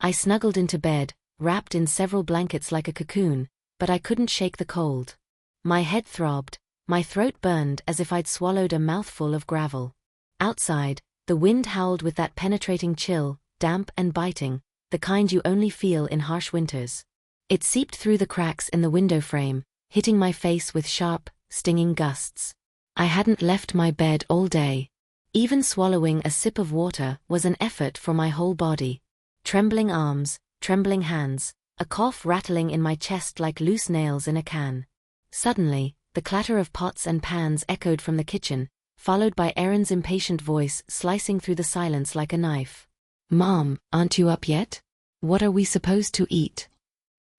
I snuggled into bed, wrapped in several blankets like a cocoon, but I couldn't shake the cold. My head throbbed, my throat burned as if I'd swallowed a mouthful of gravel. Outside, the wind howled with that penetrating chill, damp and biting, the kind you only feel in harsh winters. It seeped through the cracks in the window frame, hitting my face with sharp, stinging gusts. I hadn't left my bed all day. Even swallowing a sip of water was an effort for my whole body. Trembling arms, trembling hands, a cough rattling in my chest like loose nails in a can. Suddenly, the clatter of pots and pans echoed from the kitchen, followed by Aaron's impatient voice slicing through the silence like a knife. "Mom, aren't you up yet? What are we supposed to eat?"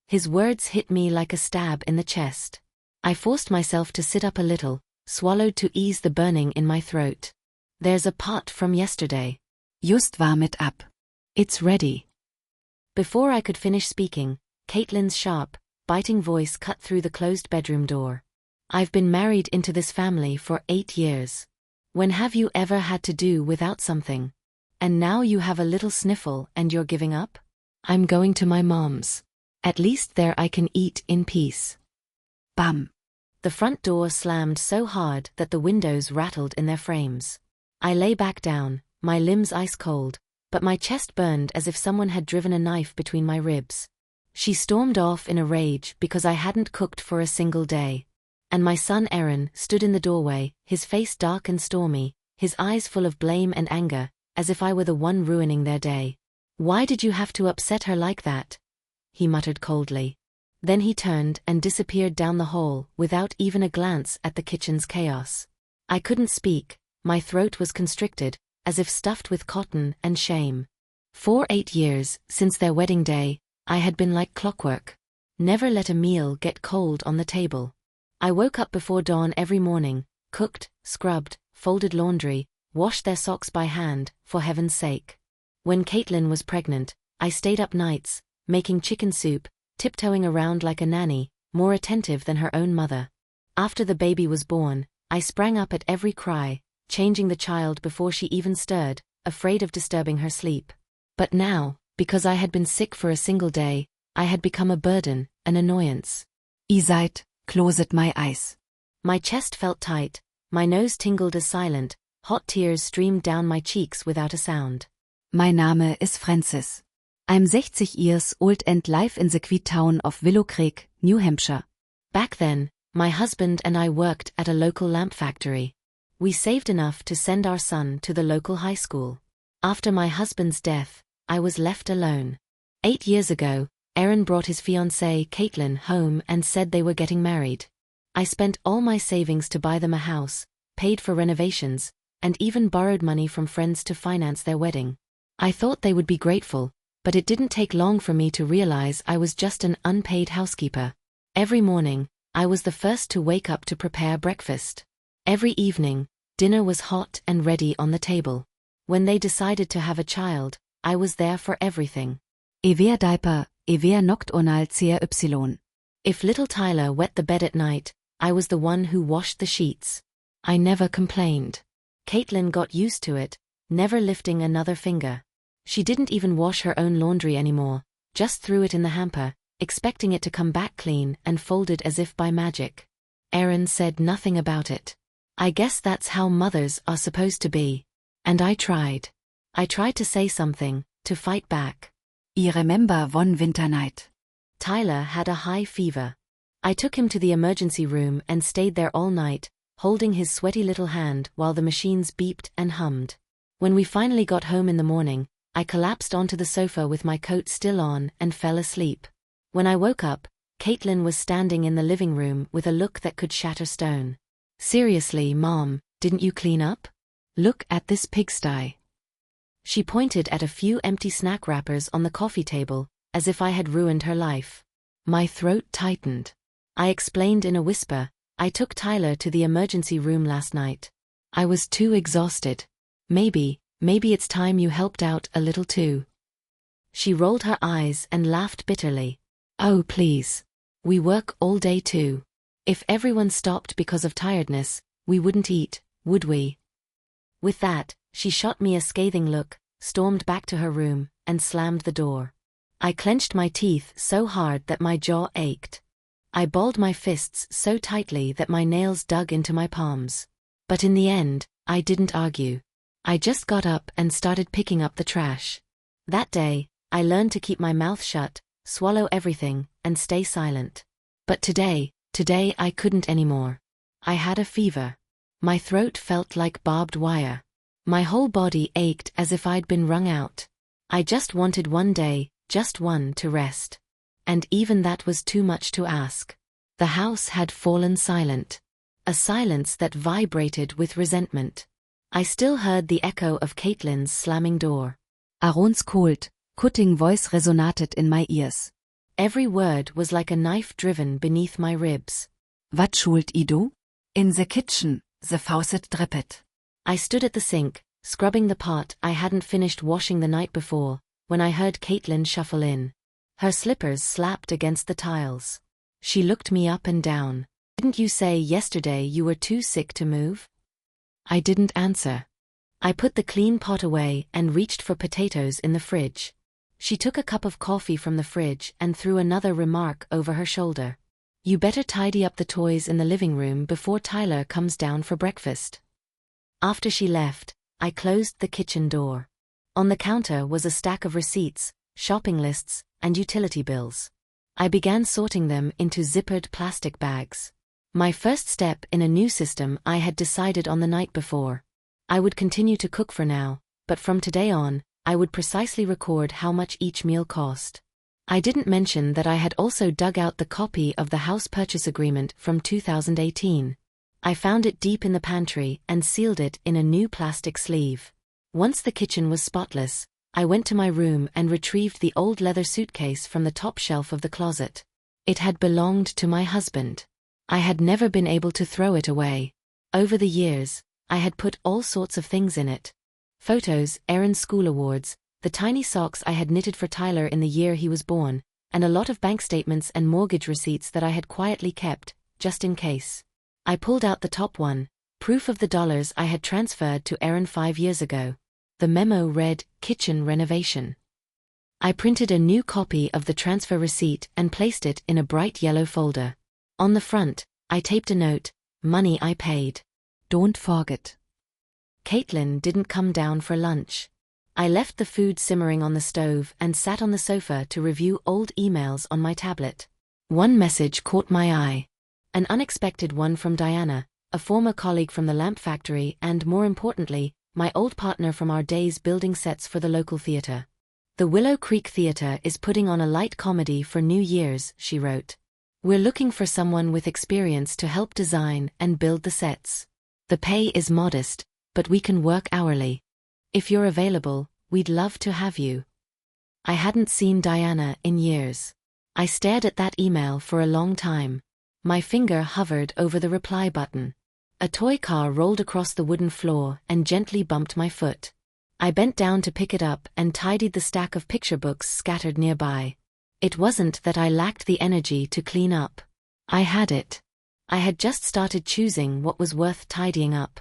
His words hit me like a stab in the chest. I forced myself to sit up a little, swallowed to ease the burning in my throat. "There's a pot from yesterday. Just warm it up. It's ready." Before I could finish speaking, Caitlin's sharp, biting voice cut through the closed bedroom door. "I've been married into this family for 8 years. When have you ever had to do without something? And now you have a little sniffle and you're giving up? I'm going to my mom's. At least there I can eat in peace." Bam! The front door slammed so hard that the windows rattled in their frames. I lay back down, my limbs ice cold, but my chest burned as if someone had driven a knife between my ribs. She stormed off in a rage because I hadn't cooked for a single day. And my son Aaron stood in the doorway, his face dark and stormy, his eyes full of blame and anger, as if I were the one ruining their day. "Why did you have to upset her like that?" he muttered coldly. Then he turned and disappeared down the hall without even a glance at the kitchen's chaos. I couldn't speak, my throat was constricted, as if stuffed with cotton and shame. For 8 years, since their wedding day, I had been like clockwork. Never let a meal get cold on the table. I woke up before dawn every morning, cooked, scrubbed, folded laundry, washed their socks by hand, for heaven's sake. When Caitlin was pregnant, I stayed up nights, making chicken soup, tiptoeing around like a nanny, more attentive than her own mother. After the baby was born, I sprang up at every cry, changing the child before she even stirred, afraid of disturbing her sleep. But now, because I had been sick for a single day, I had become a burden, an annoyance. "Ihr seid, closet my eyes." My chest felt tight, my nose tingled as silent, hot tears streamed down my cheeks without a sound. "My Name is Francis. I'm 60 years old and live in the quiet town of Willow Creek, New Hampshire." Back then, my husband and I worked at a local lamp factory. We saved enough to send our son to the local high school. After my husband's death, I was left alone. 8 years ago, Aaron brought his fiancée Caitlin home and said they were getting married. I spent all my savings to buy them a house, paid for renovations, and even borrowed money from friends to finance their wedding. I thought they would be grateful, but it didn't take long for me to realize I was just an unpaid housekeeper. Every morning, I was the first to wake up to prepare breakfast. Every evening, dinner was hot and ready on the table. When they decided to have a child, I was there for everything. Ewer diaper, ewer nocturnal CRY. If little Tyler wet the bed at night, I was the one who washed the sheets. I never complained. Caitlin got used to it, never lifting another finger. She didn't even wash her own laundry anymore, just threw it in the hamper, expecting it to come back clean and folded as if by magic. Aaron said nothing about it. I guess that's how mothers are supposed to be. And I tried. I tried to say something, to fight back. "I remember one winter night. Tyler had a high fever. I took him to the emergency room and stayed there all night, holding his sweaty little hand while the machines beeped and hummed. When we finally got home in the morning, I collapsed onto the sofa with my coat still on and fell asleep. When I woke up, Caitlin was standing in the living room with a look that could shatter stone. "Seriously, Mom, didn't you clean up? Look at this pigsty." She pointed at a few empty snack wrappers on the coffee table, as if I had ruined her life. My throat tightened. I explained in a whisper, "I took Tyler to the emergency room last night. I was too exhausted. Maybe it's time you helped out a little too." She rolled her eyes and laughed bitterly. "Oh please. We work all day too. If everyone stopped because of tiredness, we wouldn't eat, would we?" With that, she shot me a scathing look, stormed back to her room, and slammed the door. I clenched my teeth so hard that my jaw ached. I balled my fists so tightly that my nails dug into my palms. But in the end, I didn't argue. I just got up and started picking up the trash. That day, I learned to keep my mouth shut, swallow everything, and stay silent. But today I couldn't anymore. I had a fever. My throat felt like barbed wire. My whole body ached as if I'd been wrung out. I just wanted one day, just one, to rest. And even that was too much to ask. The house had fallen silent. A silence that vibrated with resentment. I still heard the echo of Caitlin's slamming door. Aaron's cold, cutting voice resonated in my ears. Every word was like a knife driven beneath my ribs. Wat schuld I do? In the kitchen, the faucet dripped. I stood at the sink, scrubbing the pot I hadn't finished washing the night before, when I heard Caitlin shuffle in. Her slippers slapped against the tiles. She looked me up and down. Didn't you say yesterday you were too sick to move? I didn't answer. I put the clean pot away and reached for potatoes in the fridge. She took a cup of coffee from the fridge and threw another remark over her shoulder. You better tidy up the toys in the living room before Tyler comes down for breakfast. After she left, I closed the kitchen door. On the counter was a stack of receipts, shopping lists, and utility bills. I began sorting them into zippered plastic bags. My first step in a new system I had decided on the night before. I would continue to cook for now, but from today on, I would precisely record how much each meal cost. I didn't mention that I had also dug out the copy of the house purchase agreement from 2018. I found it deep in the pantry and sealed it in a new plastic sleeve. Once the kitchen was spotless, I went to my room and retrieved the old leather suitcase from the top shelf of the closet. It had belonged to my husband. I had never been able to throw it away. Over the years, I had put all sorts of things in it. Photos, Aaron's school awards, the tiny socks I had knitted for Tyler in the year he was born, and a lot of bank statements and mortgage receipts that I had quietly kept, just in case. I pulled out the top one, proof of the dollars I had transferred to Aaron 5 years ago. The memo read, "Kitchen renovation." I printed a new copy of the transfer receipt and placed it in a bright yellow folder. On the front, I taped a note, "Money I paid. Don't forget." Caitlin didn't come down for lunch. I left the food simmering on the stove and sat on the sofa to review old emails on my tablet. One message caught my eye. An unexpected one from Diana, a former colleague from the lamp factory and, more importantly, my old partner from our days building sets for the local theater. "The Willow Creek Theater is putting on a light comedy for New Year's," she wrote. "We're looking for someone with experience to help design and build the sets. The pay is modest, but we can work hourly. If you're available, we'd love to have you." I hadn't seen Diana in years. I stared at that email for a long time. My finger hovered over the reply button. A toy car rolled across the wooden floor and gently bumped my foot. I bent down to pick it up and tidied the stack of picture books scattered nearby. It wasn't that I lacked the energy to clean up. I had it. I had just started choosing what was worth tidying up.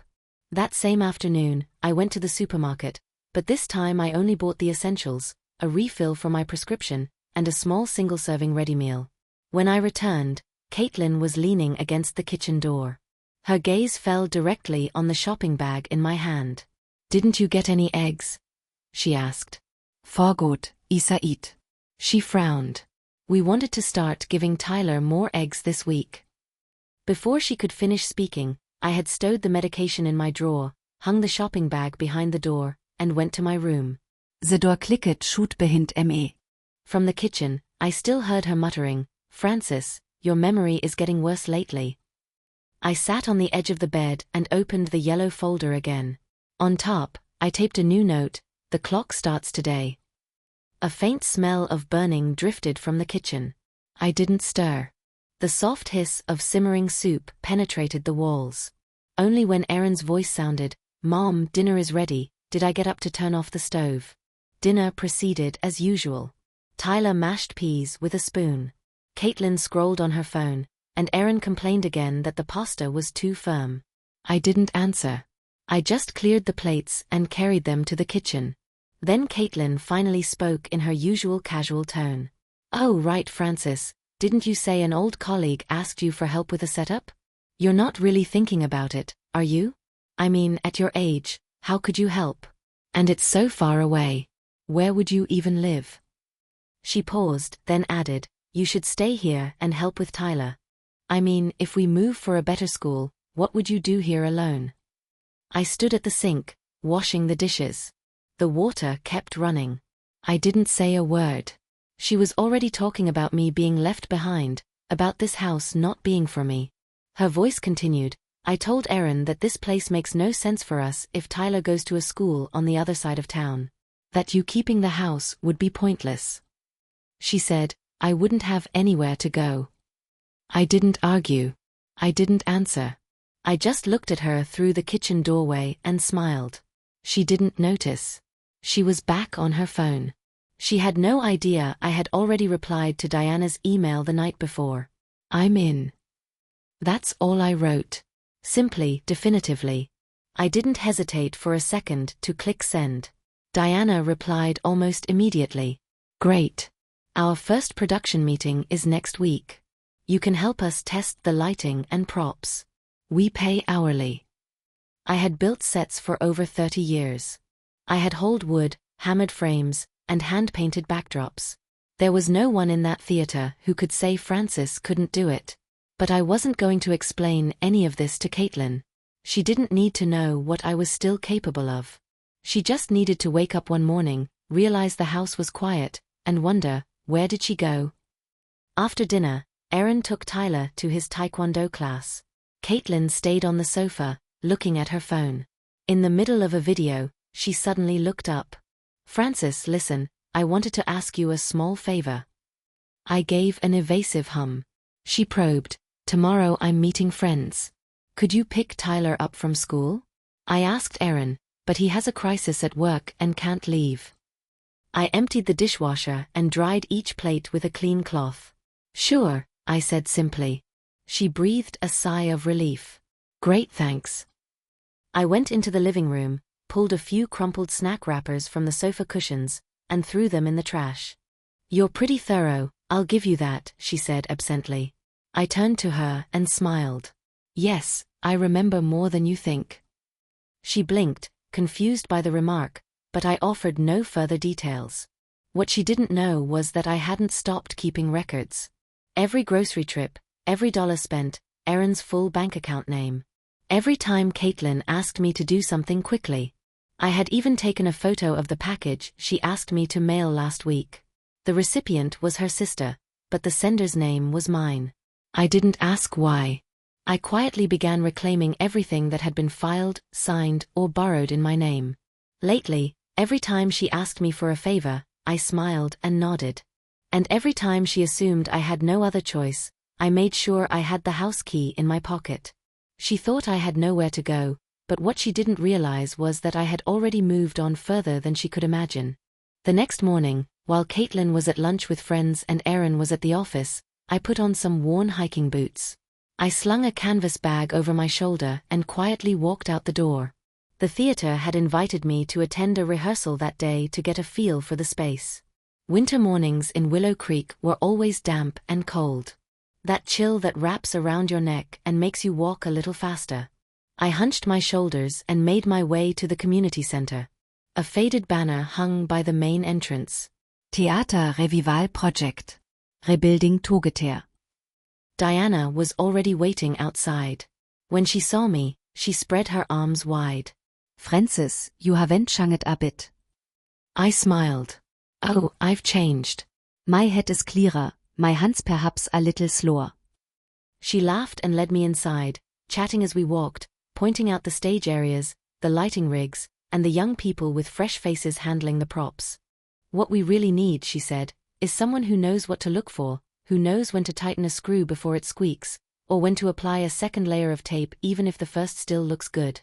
That same afternoon, I went to the supermarket, but this time I only bought the essentials, a refill for my prescription, and a small single-serving ready meal. When I returned, Caitlin was leaning against the kitchen door. Her gaze fell directly on the shopping bag in my hand. "Didn't you get any eggs?" she asked. Forgot, Isa eat. She frowned. "We wanted to start giving Tyler more eggs this week." Before she could finish speaking, I had stowed the medication in my drawer, hung the shopping bag behind the door, and went to my room. The door clicked shoot behind me. From the kitchen, I still heard her muttering, "Francis, your memory is getting worse lately." I sat on the edge of the bed and opened the yellow folder again. On top, I taped a new note, "The clock starts today." A faint smell of burning drifted from the kitchen. I didn't stir. The soft hiss of simmering soup penetrated the walls. Only when Aaron's voice sounded, "Mom, dinner is ready," did I get up to turn off the stove. Dinner proceeded as usual. Tyler mashed peas with a spoon. Caitlin scrolled on her phone, and Aaron complained again that the pasta was too firm. I didn't answer. I just cleared the plates and carried them to the kitchen. Then Caitlin finally spoke in her usual casual tone. "Oh right, Francis, didn't you say an old colleague asked you for help with a setup? You're not really thinking about it, are you? I mean, at your age, how could you help? And it's so far away. Where would you even live?" She paused, then added, "You should stay here and help with Tyler. I mean, if we move for a better school, what would you do here alone?" I stood at the sink, washing the dishes. The water kept running. I didn't say a word. She was already talking about me being left behind, about this house not being for me. Her voice continued, "I told Erin that this place makes no sense for us if Tyler goes to a school on the other side of town. That you keeping the house would be pointless." She said, "I wouldn't have anywhere to go." I didn't argue. I didn't answer. I just looked at her through the kitchen doorway and smiled. She didn't notice. She was back on her phone. She had no idea I had already replied to Diana's email the night before. "I'm in." That's all I wrote. Simply, definitively. I didn't hesitate for a second to click send. Diana replied almost immediately. "Great. Our first production meeting is next week. You can help us test the lighting and props. We pay hourly." I had built sets for over 30 years. I had hauled wood, hammered frames, and hand-painted backdrops. There was no one in that theater who could say Francis couldn't do it. But I wasn't going to explain any of this to Caitlin. She didn't need to know what I was still capable of. She just needed to wake up one morning, realize the house was quiet, and wonder, where did she go? After dinner, Erin took Tyler to his taekwondo class. Caitlin stayed on the sofa, looking at her phone. In the middle of a video, she suddenly looked up. "Francis, listen, I wanted to ask you a small favor." I gave an evasive hum. She probed, "Tomorrow I'm meeting friends. Could you pick Tyler up from school?" I asked Erin, but he has a crisis at work and can't leave. I emptied the dishwasher and dried each plate with a clean cloth. "Sure," I said simply. She breathed a sigh of relief. "Great, thanks." I went into the living room, pulled a few crumpled snack wrappers from the sofa cushions, and threw them in the trash. "You're pretty thorough, I'll give you that," she said absently. I turned to her and smiled. "Yes, I remember more than you think." She blinked, confused by the remark, but I offered no further details. What she didn't know was that I hadn't stopped keeping records. Every grocery trip, every dollar spent, Erin's full bank account name. Every time Caitlin asked me to do something quickly. I had even taken a photo of the package she asked me to mail last week. The recipient was her sister, but the sender's name was mine. I didn't ask why. I quietly began reclaiming everything that had been filed, signed, or borrowed in my name. Lately, every time she asked me for a favor, I smiled and nodded. And every time she assumed I had no other choice, I made sure I had the house key in my pocket. She thought I had nowhere to go, but what she didn't realize was that I had already moved on further than she could imagine. The next morning, while Caitlin was at lunch with friends and Erin was at the office, I put on some worn hiking boots. I slung a canvas bag over my shoulder and quietly walked out the door. The theater had invited me to attend a rehearsal that day to get a feel for the space. Winter mornings in Willow Creek were always damp and cold. That chill that wraps around your neck and makes you walk a little faster. I hunched my shoulders and made my way to the community center. A faded banner hung by the main entrance. Theater Revival Project. Rebuilding Togeter. Diana was already waiting outside. When she saw me, she spread her arms wide. "Francis, you haven't changed a bit." I smiled. "Oh, I've changed. My head is clearer, my hands perhaps a little slower." She laughed and led me inside, chatting as we walked, pointing out the stage areas, the lighting rigs, and the young people with fresh faces handling the props. "What we really need," she said, "is someone who knows what to look for, who knows when to tighten a screw before it squeaks, or when to apply a second layer of tape even if the first still looks good."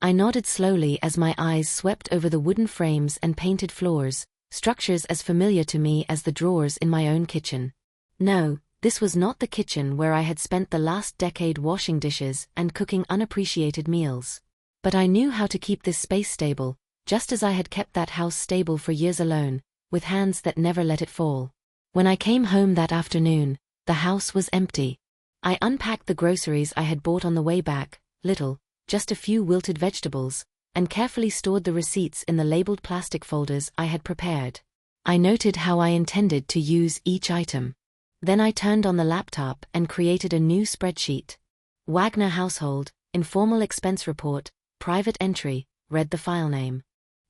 I nodded slowly as my eyes swept over the wooden frames and painted floors, structures as familiar to me as the drawers in my own kitchen. No, this was not the kitchen where I had spent the last decade washing dishes and cooking unappreciated meals. But I knew how to keep this space stable, just as I had kept that house stable for years alone, with hands that never let it fall. When I came home that afternoon, the house was empty. I unpacked the groceries I had bought on the way back, little, just a few wilted vegetables, and carefully stored the receipts in the labeled plastic folders I had prepared. I noted how I intended to use each item. Then I turned on the laptop and created a new spreadsheet. Wagner Household, Informal Expense Report, Private Entry, read the file name.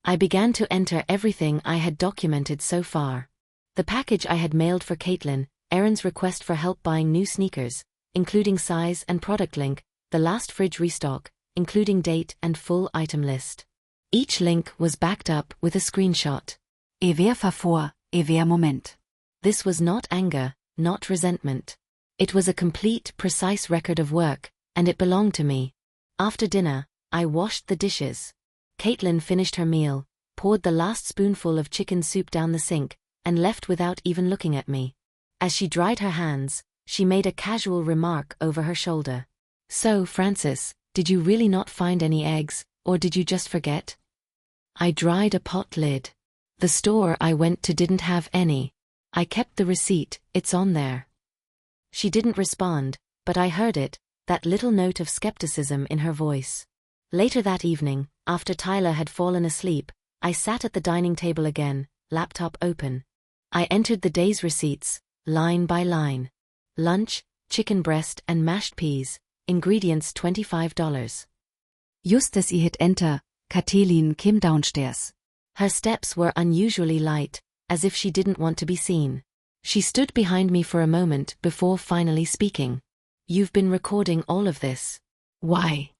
I began to enter everything I had documented so far. The package I had mailed for Caitlin, Erin's request for help buying new sneakers, including size and product link, the last fridge restock, including date and full item list. Each link was backed up with a screenshot. Wer vor, wer Moment. This was not anger, not resentment. It was a complete, precise record of work, and it belonged to me. After dinner, I washed the dishes. Caitlin finished her meal, poured the last spoonful of chicken soup down the sink, and left without even looking at me. As she dried her hands, she made a casual remark over her shoulder. "So, Francis, did you really not find any eggs, or did you just forget?" I dried a pot lid. "The store I went to didn't have any. I kept the receipt, it's on there." She didn't respond, but I heard it, that little note of skepticism in her voice. Later that evening, after Tyler had fallen asleep, I sat at the dining table again, laptop open. I entered the day's receipts, line by line. Lunch, chicken breast and mashed peas, ingredients $25. Just as I hit enter, Catelyn came downstairs. Her steps were unusually light, as if she didn't want to be seen. She stood behind me for a moment before finally speaking. "You've been recording all of this. Why?"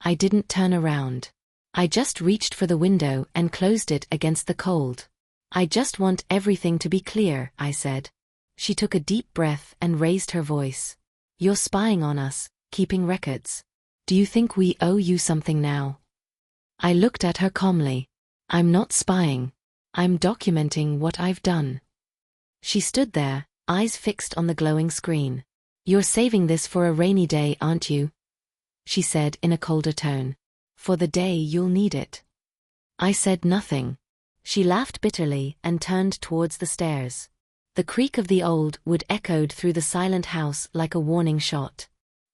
I didn't turn around. I just reached for the window and closed it against the cold. "I just want everything to be clear," I said. She took a deep breath and raised her voice. "You're spying on us, keeping records. Do you think we owe you something now?" I looked at her calmly. "I'm not spying. I'm documenting what I've done." She stood there, eyes fixed on the glowing screen. "You're saving this for a rainy day, aren't you?" she said in a colder tone. "For the day you'll need it." I said nothing. She laughed bitterly and turned towards the stairs. The creak of the old wood echoed through the silent house like a warning shot.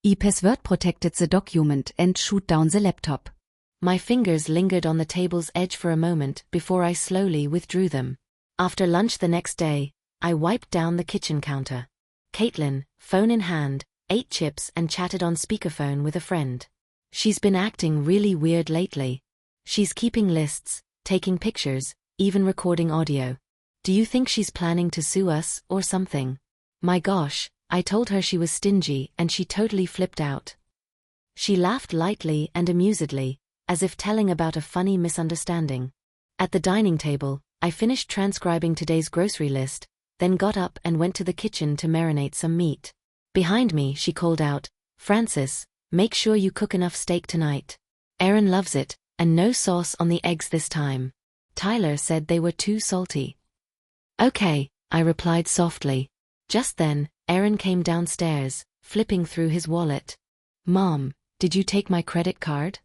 I password protected the document and shoot down the laptop. My fingers lingered on the table's edge for a moment before I slowly withdrew them. After lunch the next day, I wiped down the kitchen counter. Caitlin, phone in hand, ate chips and chatted on speakerphone with a friend. She's been acting really weird lately. She's keeping lists, taking pictures, even recording audio. Do you think she's planning to sue us or something? My gosh, I told her she was stingy and she totally flipped out. She laughed lightly and amusedly, as if telling about a funny misunderstanding. At the dining table, I finished transcribing today's grocery list, then got up and went to the kitchen to marinate some meat. Behind me she called out, "Francis, make sure you cook enough steak tonight. Erin loves it, and no sauce on the eggs this time. Tyler said they were too salty." "Okay," I replied softly. Just then, Erin came downstairs, flipping through his wallet. "Mom, did you take my credit card?"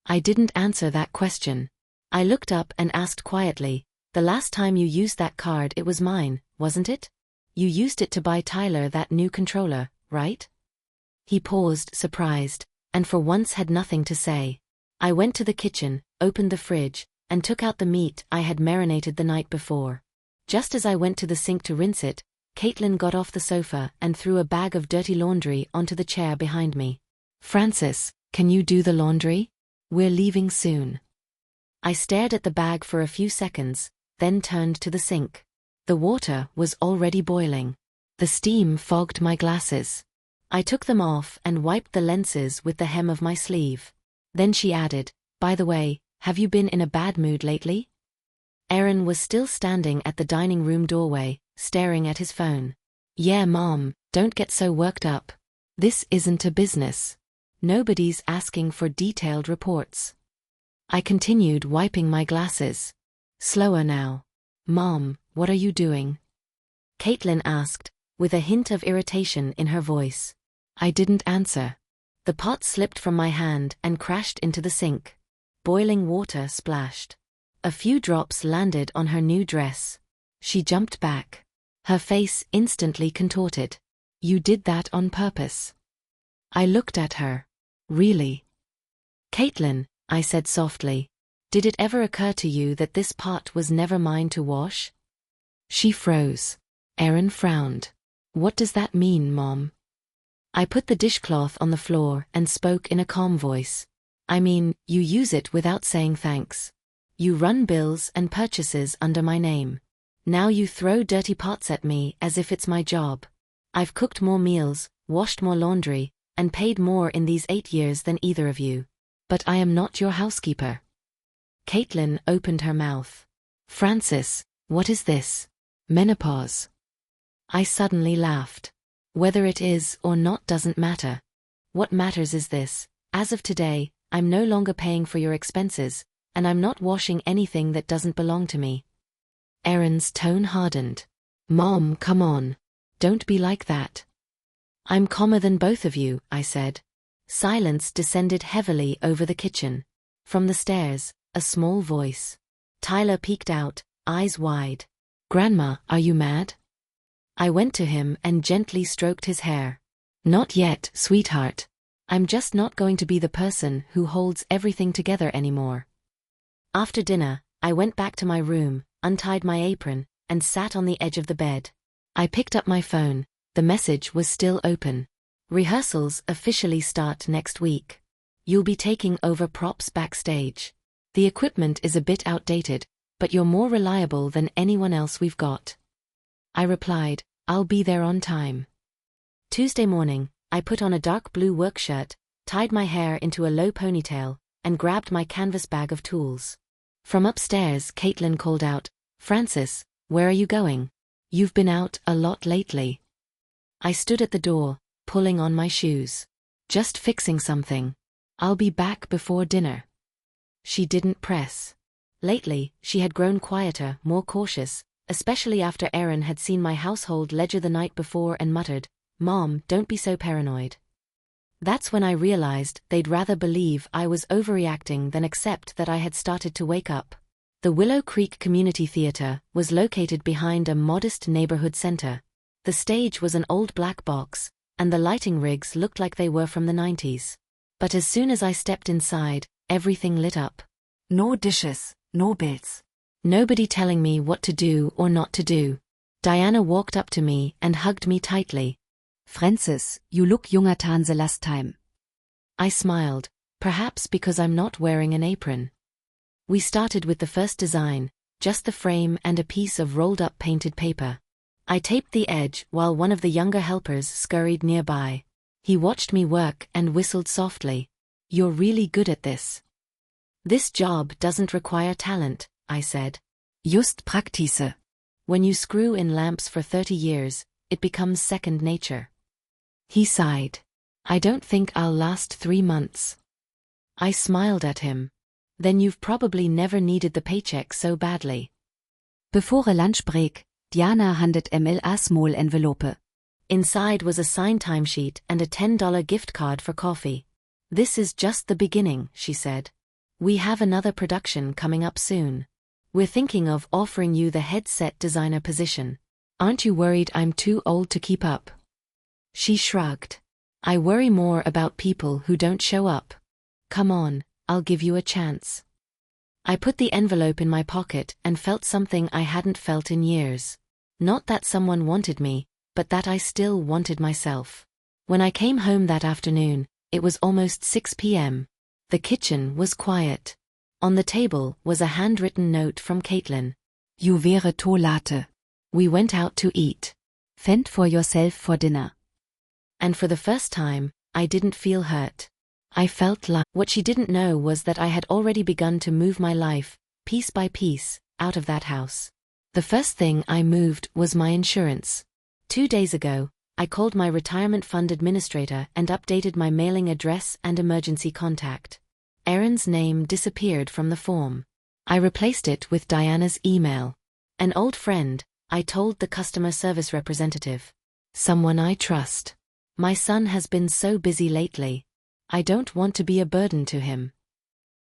I didn't answer that question. I looked up and asked quietly, "The last time you used that card it was mine, wasn't it? You used it to buy Tyler that new controller, right?" He paused, surprised, and for once had nothing to say. I went to the kitchen, opened the fridge, and took out the meat I had marinated the night before. Just as I went to the sink to rinse it, Caitlin got off the sofa and threw a bag of dirty laundry onto the chair behind me. "Francis, can you do the laundry? We're leaving soon." I stared at the bag for a few seconds, then turned to the sink. The water was already boiling. The steam fogged my glasses. I took them off and wiped the lenses with the hem of my sleeve. Then she added, "By the way, have you been in a bad mood lately?" Erin was still standing at the dining room doorway, staring at his phone. "Yeah, Mom, don't get so worked up. This isn't a business. Nobody's asking for detailed reports." I continued wiping my glasses. "Slower now. Mom, what are you doing?" Caitlin asked, with a hint of irritation in her voice. I didn't answer. The pot slipped from my hand and crashed into the sink. Boiling water splashed. A few drops landed on her new dress. She jumped back. Her face instantly contorted. "You did that on purpose." I looked at her. "Really?" "Caitlin," I said softly, "did it ever occur to you that this pot was never mine to wash?" She froze. Erin frowned. "What does that mean, Mom?" I put the dishcloth on the floor and spoke in a calm voice. "I mean, you use it without saying thanks. You run bills and purchases under my name. Now you throw dirty pots at me as if it's my job. I've cooked more meals, washed more laundry, and paid more in these 8 years than either of you. But I am not your housekeeper." Caitlin opened her mouth. "Francis, what is this? Menopause?" I suddenly laughed. "Whether it is or not doesn't matter. What matters is this: as of today, I'm no longer paying for your expenses, and I'm not washing anything that doesn't belong to me." Erin's tone hardened. "Mom, come on. Don't be like that." "I'm calmer than both of you," I said. Silence descended heavily over the kitchen. From the stairs, a small voice. Tyler peeked out, eyes wide. "Grandma, are you mad?" I went to him and gently stroked his hair. "Not yet, sweetheart. I'm just not going to be the person who holds everything together anymore." After dinner, I went back to my room, untied my apron, and sat on the edge of the bed. I picked up my phone. The message was still open. "Rehearsals officially start next week. You'll be taking over props backstage. The equipment is a bit outdated, but you're more reliable than anyone else we've got." I replied, "I'll be there on time." Tuesday morning, I put on a dark blue work shirt, tied my hair into a low ponytail, and grabbed my canvas bag of tools. From upstairs, Caitlin called out, "Francis, where are you going? You've been out a lot lately." I stood at the door, pulling on my shoes. "Just fixing something. I'll be back before dinner." She didn't press. Lately, she had grown quieter, more cautious, especially after Erin had seen my household ledger the night before and muttered, "Mom, don't be so paranoid." That's when I realized they'd rather believe I was overreacting than accept that I had started to wake up. The Willow Creek Community Theater was located behind a modest neighborhood center. The stage was an old black box, and the lighting rigs looked like they were from the 90s. But as soon as I stepped inside, everything lit up. No dishes, no bills. Nobody telling me what to do or not to do. Diana walked up to me and hugged me tightly. "Francis, you look younger than the last time." I smiled, perhaps because I'm not wearing an apron. We started with the first design, just the frame and a piece of rolled-up painted paper. I taped the edge while one of the younger helpers scurried nearby. He watched me work and whistled softly. "You're really good at this." "This job doesn't require talent," I said. "Just Praktise." When you screw in lamps for 30 years, it becomes second nature. He sighed. "I don't think I'll last 3 months." I smiled at him. "Then you've probably never needed the paycheck so badly." Before a lunch break, Diana handed Emil a small envelope. Inside was a signed timesheet and a $10 gift card for coffee. "This is just the beginning," she said. "We have another production coming up soon. We're thinking of offering you the headset designer position. Aren't you worried I'm too old to keep up?" She shrugged. "I worry more about people who don't show up. Come on, I'll give you a chance." I put the envelope in my pocket and felt something I hadn't felt in years. Not that someone wanted me, but that I still wanted myself. When I came home that afternoon, it was almost 6 p.m. The kitchen was quiet. On the table was a handwritten note from Caitlin. "You wäre to late. We went out to eat. Fend for yourself for dinner." And for the first time, I didn't feel hurt. I felt like what she didn't know was that I had already begun to move my life, piece by piece, out of that house. The first thing I moved was my insurance. 2 days ago, I called my retirement fund administrator and updated my mailing address and emergency contact. Erin's name disappeared from the form. I replaced it with Diana's email. An old friend, I told the customer service representative. Someone I trust. My son has been so busy lately. I don't want to be a burden to him.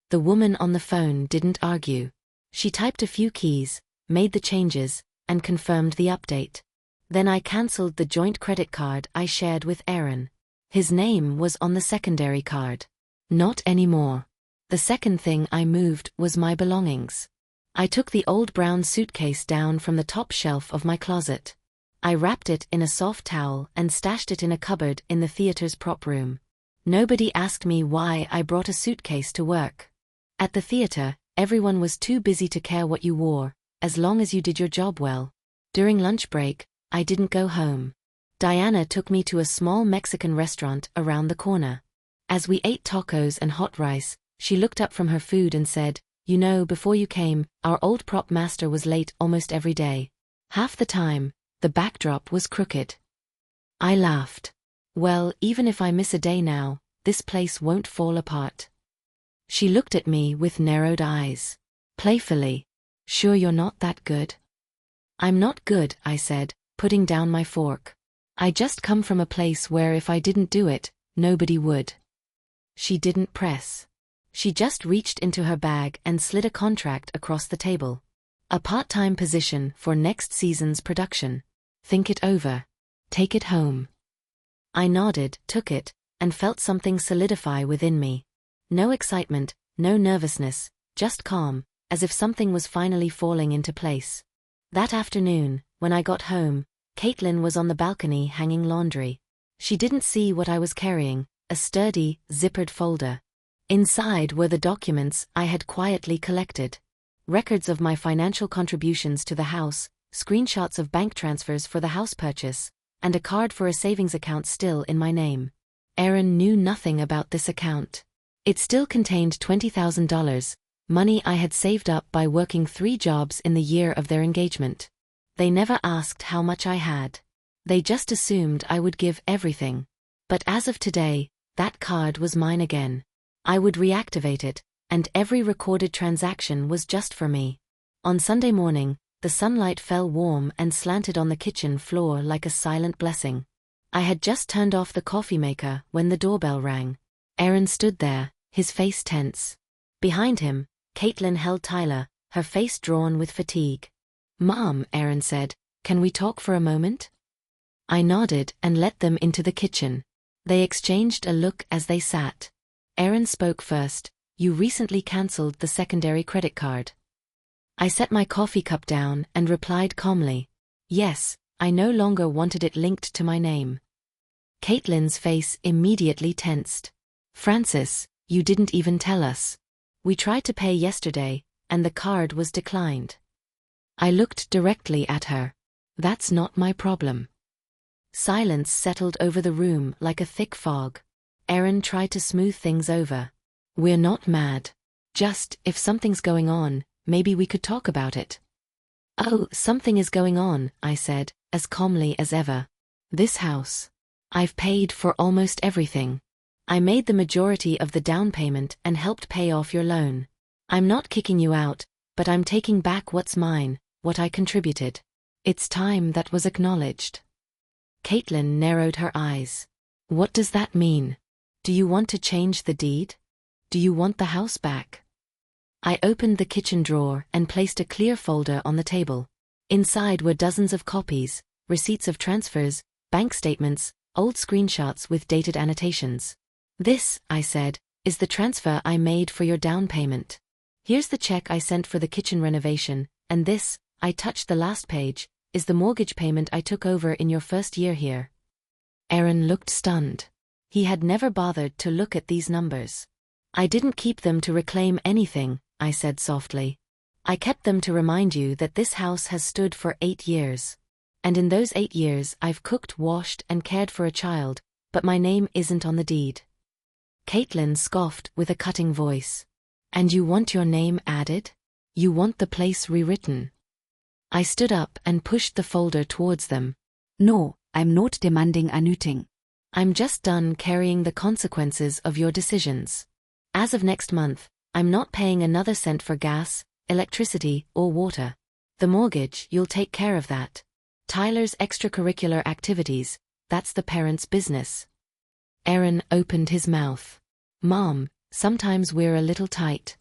The woman on the phone didn't argue. She typed a few keys, made the changes, and confirmed the update. Then I cancelled the joint credit card I shared with Aaron. His name was on the secondary card. Not anymore. The second thing I moved was my belongings. I took the old brown suitcase down from the top shelf of my closet. I wrapped it in a soft towel and stashed it in a cupboard in the theater's prop room. Nobody asked me why I brought a suitcase to work. At the theater, everyone was too busy to care what you wore, as long as you did your job well. During lunch break, I didn't go home. Diana took me to a small Mexican restaurant around the corner. As we ate tacos and hot rice, she looked up from her food and said, "You know, before you came, our old prop master was late almost every day. Half the time, the backdrop was crooked." I laughed. Well, even if I miss a day now, this place won't fall apart. She looked at me with narrowed eyes. Playfully. "Sure you're not that good?" "I'm not good," I said, putting down my fork. "I just come from a place where if I didn't do it, nobody would." She didn't press. She just reached into her bag and slid a contract across the table. "A part-time position for next season's production. Think it over. Take it home." I nodded, took it, and felt something solidify within me. No excitement, no nervousness, just calm, as if something was finally falling into place. That afternoon, when I got home, Caitlin was on the balcony hanging laundry. She didn't see what I was carrying, a sturdy, zippered folder. Inside were the documents I had quietly collected. Records of my financial contributions to the house, screenshots of bank transfers for the house purchase, and a card for a savings account still in my name. Aaron knew nothing about this account. It still contained $20,000, money I had saved up by working 3 jobs in the year of their engagement. They never asked how much I had. They just assumed I would give everything. But as of today, that card was mine again. I would reactivate it, and every recorded transaction was just for me. On Sunday morning, the sunlight fell warm and slanted on the kitchen floor like a silent blessing. I had just turned off the coffee maker when the doorbell rang. Aaron stood there, his face tense. Behind him, Caitlin held Tyler, her face drawn with fatigue. "Mom," Aaron said, "can we talk for a moment?" I nodded and let them into the kitchen. They exchanged a look as they sat. Aaron spoke first. "You recently cancelled the secondary credit card." I set my coffee cup down and replied calmly, "Yes, I no longer wanted it linked to my name." Caitlin's face immediately tensed. "Francis, you didn't even tell us. We tried to pay yesterday, and the card was declined." I looked directly at her. "That's not my problem." Silence settled over the room like a thick fog. Aaron tried to smooth things over. "We're not mad. Just, if something's going on, maybe we could talk about it." "Oh, something is going on," I said, as calmly as ever. "This house. I've paid for almost everything. I made the majority of the down payment and helped pay off your loan. I'm not kicking you out, but I'm taking back what's mine, what I contributed. It's time that was acknowledged." Caitlin narrowed her eyes. "What does that mean? Do you want to change the deed? Do you want the house back?" I opened the kitchen drawer and placed a clear folder on the table. Inside were dozens of copies, receipts of transfers, bank statements, old screenshots with dated annotations. "This," I said, "is the transfer I made for your down payment. Here's the check I sent for the kitchen renovation, and this," I touched the last page, "is the mortgage payment I took over in your first year here." Aaron looked stunned. He had never bothered to look at these numbers. "I didn't keep them to reclaim anything," I said softly. "I kept them to remind you that this house has stood for 8 years. And in those 8 years I've cooked, washed, and cared for a child, but my name isn't on the deed." Caitlin scoffed with a cutting voice. "And you want your name added? You want the place rewritten?" I stood up and pushed the folder towards them. "No, I'm not demanding anything. I'm just done carrying the consequences of your decisions. As of next month, I'm not paying another cent for gas, electricity, or water. The mortgage, you'll take care of that. Tyler's extracurricular activities, that's the parents' business." Aaron opened his mouth. "Mom, Sometimes we're a little tight.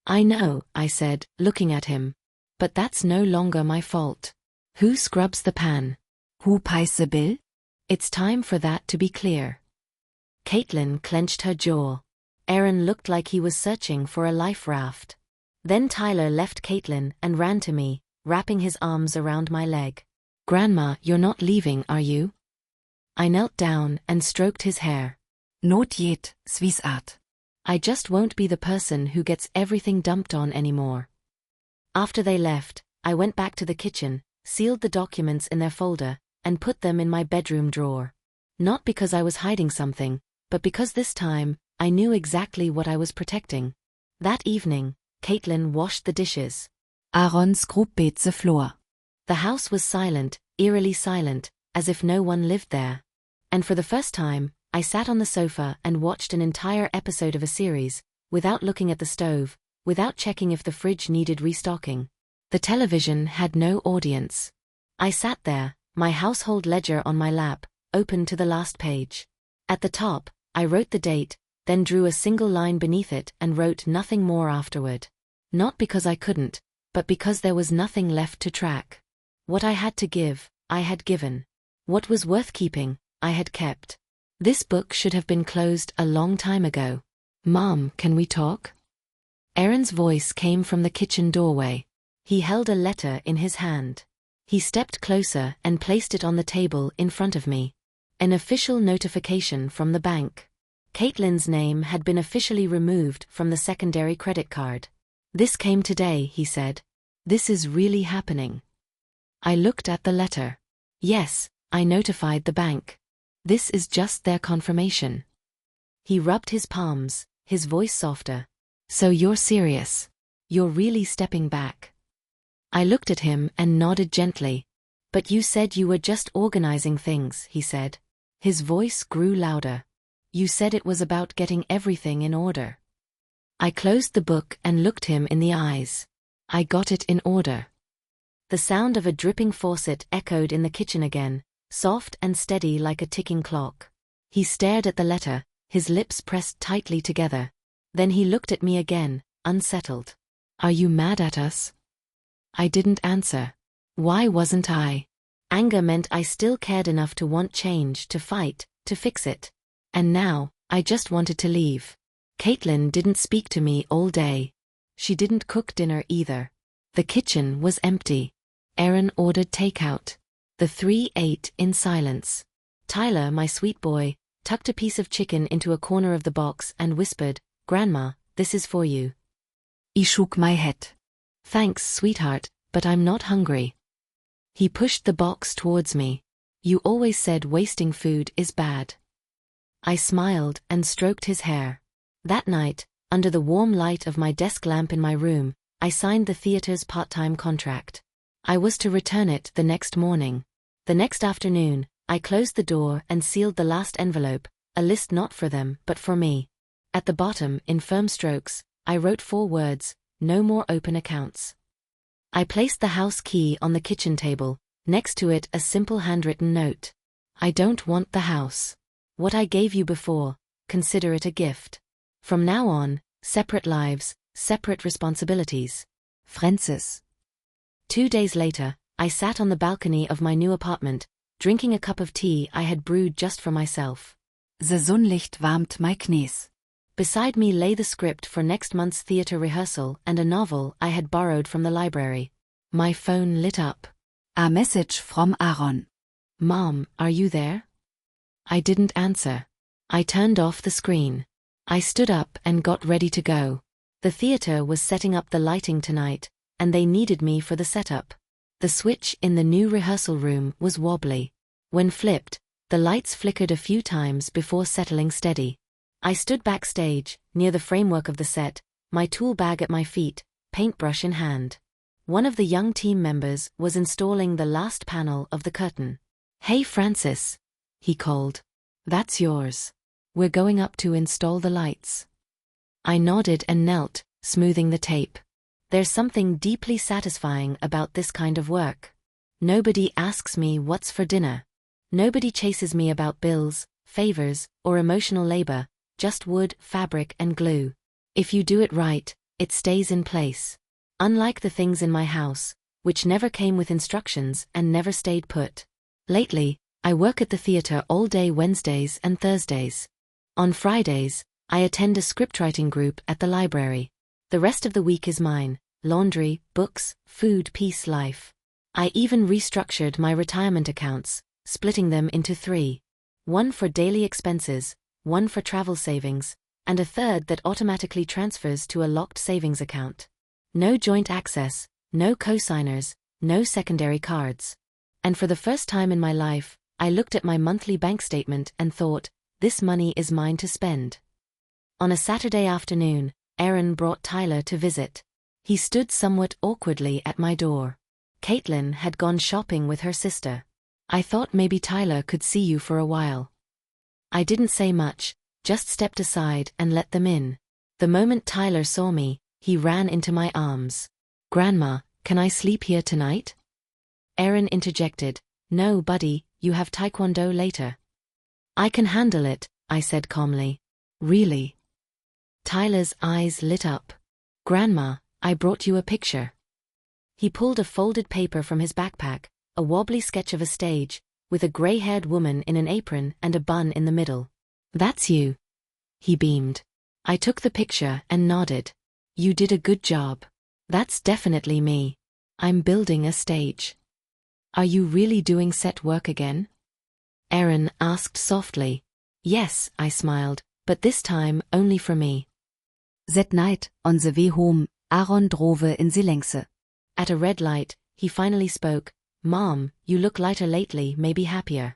I know, I said, looking at him. But that's no longer my fault. Who scrubs the pan? Who pays the bill? It's time for that to be clear. Caitlin clenched her jaw. Aaron looked like he was searching for a life raft. Then Tyler left Caitlin and ran to me, wrapping his arms around my leg. Grandma, you're not leaving, are you? I knelt down and stroked his hair. Not yet, sweetheart. I just won't be the person who gets everything dumped on anymore. After they left, I went back to the kitchen, sealed the documents in their folder, and put them in my bedroom drawer. Not because I was hiding something, but because this time, I knew exactly what I was protecting. That evening, Caitlin washed the dishes. Aaron scrubbed the floor. The house was silent, eerily silent, as if no one lived there. And for the first time, I sat on the sofa and watched an entire episode of a series, without looking at the stove, without checking if the fridge needed restocking. The television had no audience. I sat there, my household ledger on my lap, open to the last page. At the top, I wrote the date, then drew a single line beneath it and wrote nothing more afterward. Not because I couldn't, but because there was nothing left to track. What I had to give, I had given. What was worth keeping, I had kept. This book should have been closed a long time ago. Mom, can we talk? Aaron's voice came from the kitchen doorway. He held a letter in his hand. He stepped closer and placed it on the table in front of me. An official notification from the bank. Caitlin's name had been officially removed from the secondary credit card. This came today, he said. This is really happening. I looked at the letter. Yes, I notified the bank. This is just their confirmation. He rubbed his palms, his voice softer. So you're serious? You're really stepping back? I looked at him and nodded gently. But you said you were just organizing things, he said. His voice grew louder. You said it was about getting everything in order. I closed the book and looked him in the eyes. I got it in order. The sound of a dripping faucet echoed in the kitchen again, soft and steady like a ticking clock. He stared at the letter, his lips pressed tightly together. Then he looked at me again, unsettled. Are you mad at us? I didn't answer. Why wasn't I? Anger meant I still cared enough to want change, to fight, to fix it. And now, I just wanted to leave. Caitlin didn't speak to me all day. She didn't cook dinner either. The kitchen was empty. Aaron ordered takeout. The three ate in silence. Tyler, my sweet boy, tucked a piece of chicken into a corner of the box and whispered, Grandma, this is for you. I shook my head. Thanks, sweetheart, but I'm not hungry. He pushed the box towards me. You always said wasting food is bad. I smiled and stroked his hair. That night, under the warm light of my desk lamp in my room, I signed the theater's part-time contract. I was to return it the next morning. The next afternoon, I closed the door and sealed the last envelope, a list not for them but for me. At the bottom, in firm strokes, I wrote 4 words, no more open accounts. I placed the house key on the kitchen table, next to it a simple handwritten note. I don't want the house. What I gave you before, consider it a gift. From now on, separate lives, separate responsibilities. Francis. 2 days later, I sat on the balcony of my new apartment, drinking a cup of tea I had brewed just for myself. The Sonnenlicht warmed my knees. Beside me lay the script for next month's theater rehearsal and a novel I had borrowed from the library. My phone lit up. A message from Aaron. Mom, are you there? I didn't answer. I turned off the screen. I stood up and got ready to go. The theater was setting up the lighting tonight, and they needed me for the setup. The switch in the new rehearsal room was wobbly. When flipped, the lights flickered a few times before settling steady. I stood backstage, near the framework of the set, my tool bag at my feet, paintbrush in hand. One of the young team members was installing the last panel of the curtain. Hey Francis, he called. That's yours. We're going up to install the lights. I nodded and knelt, smoothing the tape. There's something deeply satisfying about this kind of work. Nobody asks me what's for dinner. Nobody chases me about bills, favors, or emotional labor. just wood, fabric and glue. If you do it right, it stays in place. Unlike the things in my house, which never came with instructions and never stayed put. Lately, I work at the theater all day Wednesdays and Thursdays. On Fridays, I attend a scriptwriting group at the library. The rest of the week is mine: laundry, books, food, peace, life. I even restructured my retirement accounts, splitting them into 3. One for daily expenses, one for travel savings, and a third that automatically transfers to a locked savings account. No joint access, no co-signers, no secondary cards. And for the first time in my life, I looked at my monthly bank statement and thought, this money is mine to spend. On a Saturday afternoon, Aaron brought Tyler to visit. He stood somewhat awkwardly at my door. Caitlin had gone shopping with her sister. I thought maybe Tyler could see you for a while. I didn't say much, just stepped aside and let them in. The moment Tyler saw me, he ran into my arms. Grandma, can I sleep here tonight? Aaron interjected, no, buddy, you have taekwondo later. I can handle it, I said calmly. Really? Tyler's eyes lit up. Grandma, I brought you a picture. He pulled a folded paper from his backpack, a wobbly sketch of a stage, with a gray-haired woman in an apron and a bun in the middle. That's you. He beamed. I took the picture and nodded. You did a good job. That's definitely me. I'm building a stage. Are you really doing set work again? Aaron asked softly. Yes, I smiled, but this time only for me. That night, on the way home, Aaron drove in the lengse. At a red light, he finally spoke. Mom, you look lighter lately, maybe happier.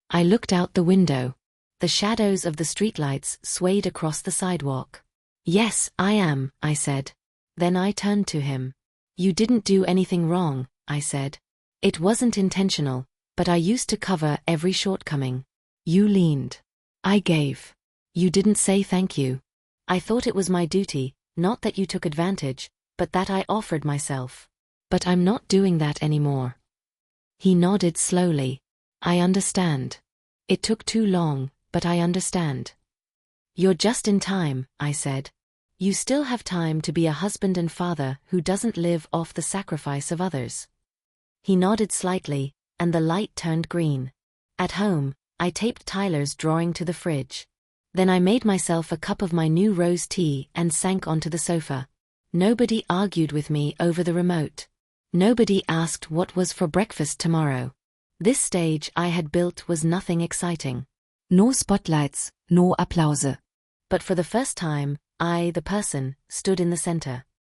I looked out the window. The shadows of the streetlights swayed across the sidewalk. Yes, I am, I said. Then I turned to him. You didn't do anything wrong, I said. It wasn't intentional, but I used to cover every shortcoming. You leaned. I gave. You didn't say thank you. I thought it was my duty, not that you took advantage, but that I offered myself. But I'm not doing that anymore. He nodded slowly. I understand. It took too long, but I understand. You're just in time, I said. You still have time to be a husband and father who doesn't live off the sacrifice of others. He nodded slightly, and the light turned green. At home, I taped Tyler's drawing to the fridge. Then I made myself a cup of my new rose tea and sank onto the sofa. Nobody argued with me over the remote. Nobody asked what was for breakfast tomorrow. This stage I had built was nothing exciting. No spotlights, no applause. But for the first time, I, the person, stood in the center.